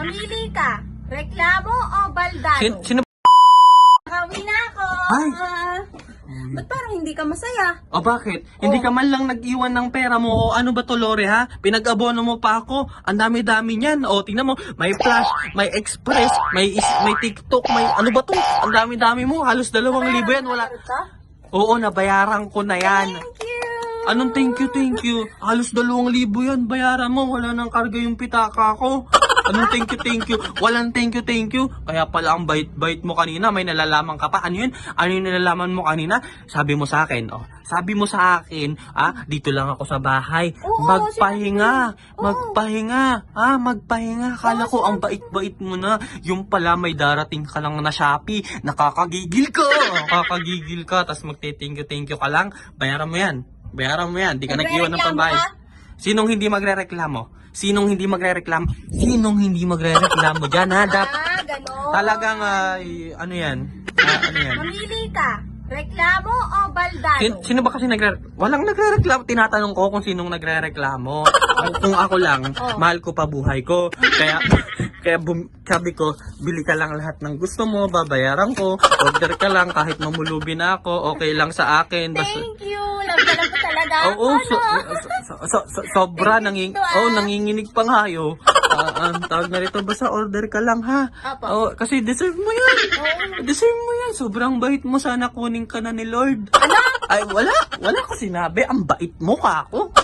Mamili ka. Reklamo o baldado? Sino? Kami na ako. Ay! Ba't parang hindi ka masaya? O bakit? Hindi ka man lang nag-iwan ng pera mo o ano ba to, Lore, ha? Pinag-abono mo pa ako. Ang dami-dami niyan. O, tingnan mo. May Flash, may Express, may TikTok, may ano ba to? Ang dami-dami mo. Halos 2,000 yan. Wala. Oo, nabayaran ko na yan. Thank you. Anong thank you, thank you? Halos 2,000 yan. Bayaran mo. Wala nang karga yung pitaka ko. Anong thank you, thank you? Walang thank you, thank you. Kaya pala ang bait-bait mo kanina. May nalalaman ka pa. Ano yun? Ano yung nalalaman mo kanina? Sabi mo sa akin, oh. Sabi mo sa akin, dito lang ako sa bahay. Oo, Magpahinga. Oo. Magpahinga. Magpahinga. Kala ko ang bait-bait mo na. Yung pala may darating ka lang na Shopee. Nakakagigil ka. Nakakagigil ka. Tapos magte-thank you ka lang. Bayaran mo yan. Bayaran mo yan. Di ka nag-iwan ng pambayad. Sinong hindi magrereklamo? Sinong hindi magrereklamo? Sinong hindi magrereklamo dyan, ha? Ganon. Talagang, ano yan? Ano yan? Mamili ka. Reklamo o baldado? Sino ba kasi walang nagrereklamo. Tinatanong ko kung sinong nagrereklamo. Kung ako lang, mahal ko pa buhay ko. Kaya sabi ko, bili ka lang lahat ng gusto mo, babayaran ko. Order ka lang kahit mamulubi na ako, okay lang sa akin. Basta, Thank you. Love ka talaga. oo, sobra nanginginig pa nga yo. Tawag na rito, basta order ka lang, ha? Apo. Kasi deserve mo yan. Deserve mo yan. Sobrang bait mo, sana kunin ka na ni Lord. Ano? Ay, wala ko sinabi. Ang bait mo ka ako.